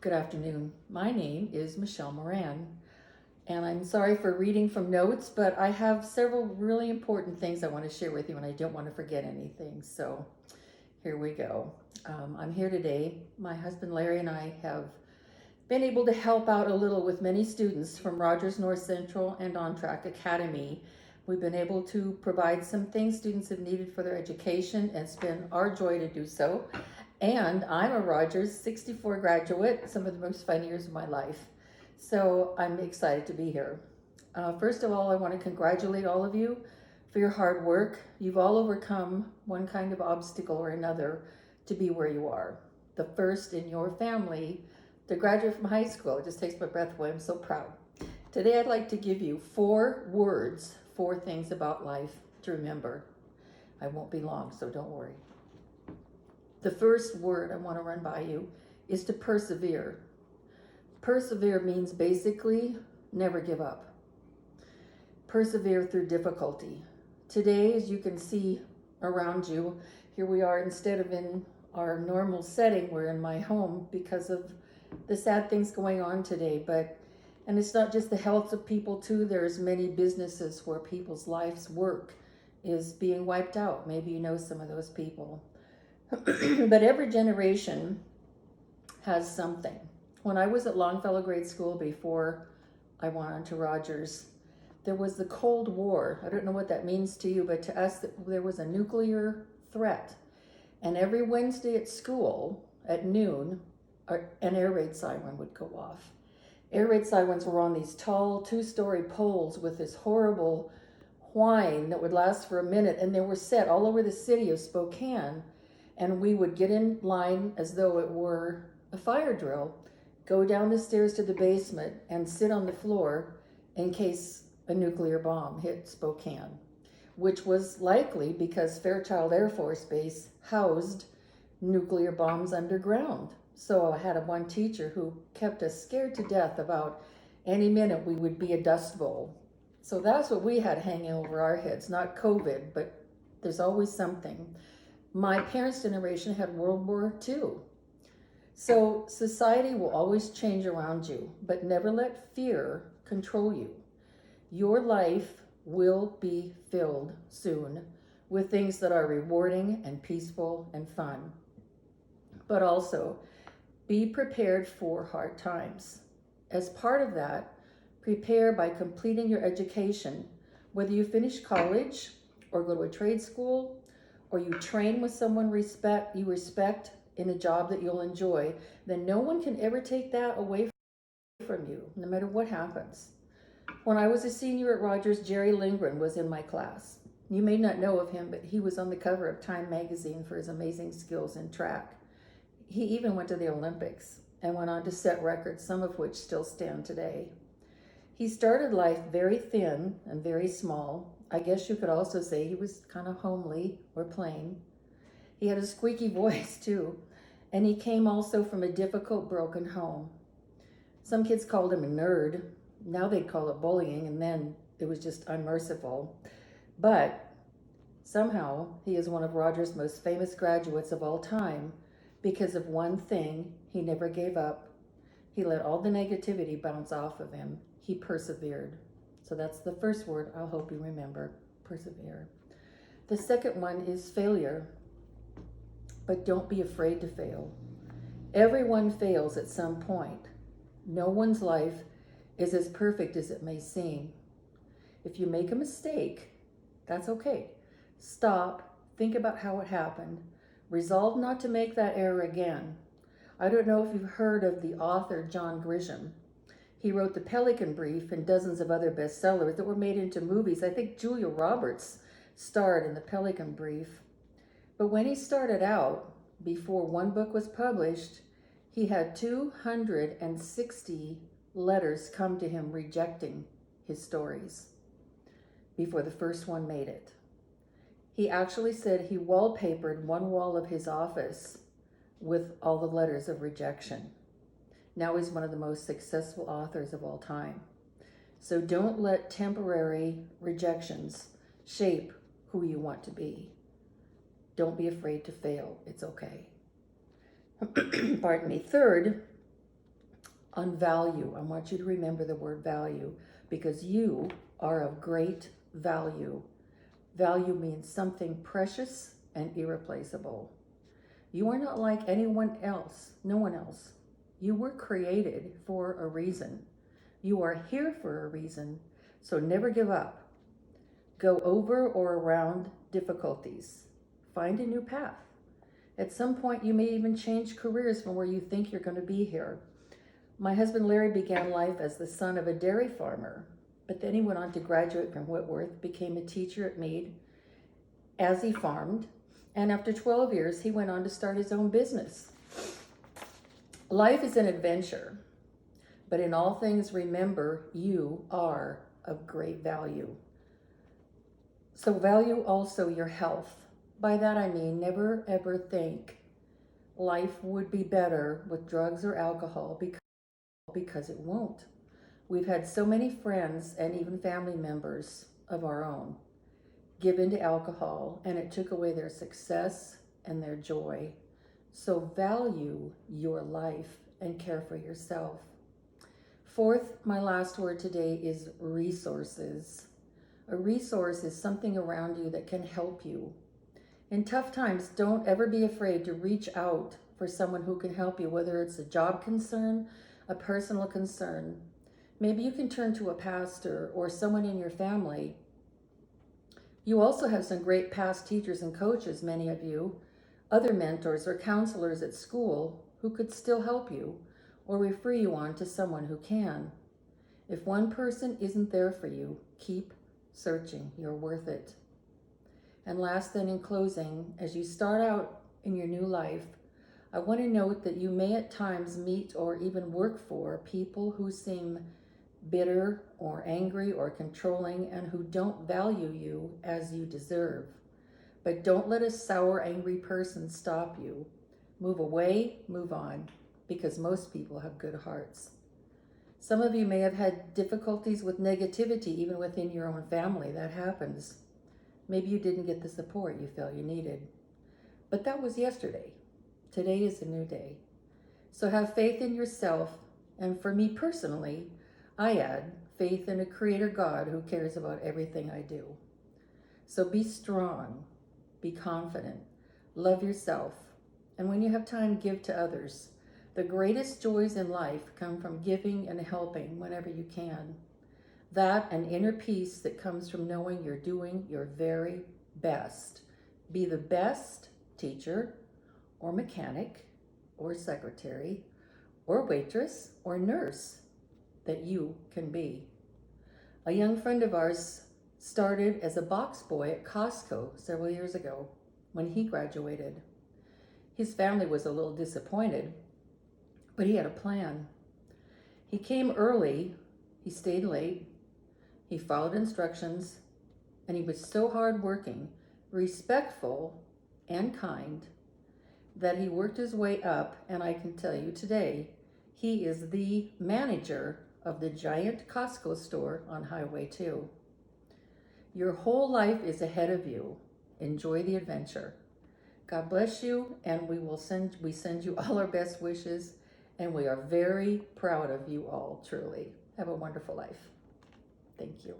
Good afternoon. My name is Michele Moran, and I'm sorry for reading from notes, but I have several really important things I want to share with you, and I don't want to forget anything. So here we go. I'm here today. My husband Larry and I have been able to help out a little with many students from Rogers North Central and On Track Academy. We've been able to provide some things students have needed for their education, and it's been our joy to do so. And I'm a Rogers 64 graduate, some of the most fun years of my life. So I'm excited to be here. First of all, I want to congratulate all of you for your hard work. You've all overcome one kind of obstacle or another to be where you are. The first in your family to graduate from high school. It just takes my breath away. I'm so proud. Today I'd like to give you 4 words, 4 things about life to remember. I won't be long, so don't worry. The first word I want to run by you is to persevere. Persevere means basically never give up. Persevere through difficulty. Today, as you can see around you, here we are, instead of in our normal setting, we're in my home because of the sad things going on today. And it's not just the health of people too. There's many businesses where people's life's work is being wiped out. Maybe you know some of those people. But every generation has something. When I was at Longfellow Grade School before I went on to Rogers, there was the Cold War. I don't know what that means to you, but to us, there was a nuclear threat. And every Wednesday at school at noon, an air raid siren would go off. Air raid sirens were on these tall 2-story poles with this horrible whine that would last for a minute, and they were set all over the city of Spokane. And we would get in line as though it were a fire drill, go down the stairs to the basement and sit on the floor in case a nuclear bomb hit Spokane, which was likely because Fairchild Air Force Base housed nuclear bombs underground. So I had one teacher who kept us scared to death about any minute we would be a dust bowl. So that's what we had hanging over our heads, not COVID, but there's always something. My parents' generation had World War II. So society will always change around you, but never let fear control you. Your life will be filled soon with things that are rewarding and peaceful and fun. But also, be prepared for hard times. As part of that, prepare by completing your education, whether you finish college or go to a trade school, or you train with someone you respect in a job that you'll enjoy, then no one can ever take that away from you, no matter what happens. When I was a senior at Rogers, Jerry Lindgren was in my class. You may not know of him, but he was on the cover of Time magazine for his amazing skills in track. He even went to the Olympics and went on to set records, some of which still stand today. He started life very thin and very small. I guess you could also say he was kind of homely or plain. He had a squeaky voice too, and he came also from a difficult, broken home. Some kids called him a nerd. Now they'd call it bullying, and then it was just unmerciful. But somehow he is one of Rogers' most famous graduates of all time because of one thing: he never gave up. He let all the negativity bounce off of him. He persevered. So that's the first word I'll hope you remember: persevere. The second one is failure. But don't be afraid to fail. Everyone fails at some point. No one's life is as perfect as it may seem. If you make a mistake, that's okay. Stop, think about how it happened. Resolve not to make that error again. I don't know if you've heard of the author John Grisham. He wrote The Pelican Brief and dozens of other bestsellers that were made into movies. I think Julia Roberts starred in The Pelican Brief. But when he started out, before one book was published, he had 260 letters come to him rejecting his stories before the first one made it. He actually said he wallpapered one wall of his office with all the letters of rejection. Now he's one of the most successful authors of all time. So don't let temporary rejections shape who you want to be. Don't be afraid to fail. It's okay. Pardon me. Third, on value. I want you to remember the word value, because you are of great value. Value means something precious and irreplaceable. You are not like anyone else, no one else. You were created for a reason. You are here for a reason, so never give up. Go over or around difficulties. Find a new path. At some point, you may even change careers from where you think you're going to be here. My husband Larry began life as the son of a dairy farmer, but then he went on to graduate from Whitworth, became a teacher at Meade as he farmed, and after 12 years, he went on to start his own business. Life is an adventure, but in all things, remember you are of great value. So value also your health. By that I mean never ever think life would be better with drugs or alcohol, because it won't. We've had so many friends and even family members of our own give into alcohol, and it took away their success and their joy. So value your life and care for yourself. Fourth, my last word today is resources. A resource is something around you that can help you. In tough times, don't ever be afraid to reach out for someone who can help you, whether it's a job concern, a personal concern. Maybe you can turn to a pastor or someone in your family. You also have some great past teachers and coaches, many of you, other mentors or counselors at school who could still help you or refer you on to someone who can. If one person isn't there for you, keep searching. You're worth it. And last, then, in closing, as you start out in your new life, I want to note that you may at times meet or even work for people who seem bitter or angry or controlling and who don't value you as you deserve. But don't let a sour, angry person stop you. Move away, move on, because most people have good hearts. Some of you may have had difficulties with negativity even within your own family. That happens. Maybe you didn't get the support you felt you needed. But that was yesterday. Today is a new day. So have faith in yourself, and for me personally, I add faith in a creator God who cares about everything I do. So be strong, be confident, love yourself, and when you have time, give to others. The greatest joys in life come from giving and helping whenever you can. That and inner peace that comes from knowing you're doing your very best. Be the best teacher or mechanic or secretary or waitress or nurse that you can be. A young friend of ours started as a box boy at Costco several years ago when he graduated. His family was a little disappointed, but he had a plan. He came early, he stayed late, he followed instructions, and he was so hardworking, respectful, and kind that he worked his way up, and I can tell you today, he is the manager of the giant Costco store on Highway 2. Your whole life is ahead of you. Enjoy the adventure. God bless you, and we send you all our best wishes, and we are very proud of you all, truly. Have a wonderful life. Thank you.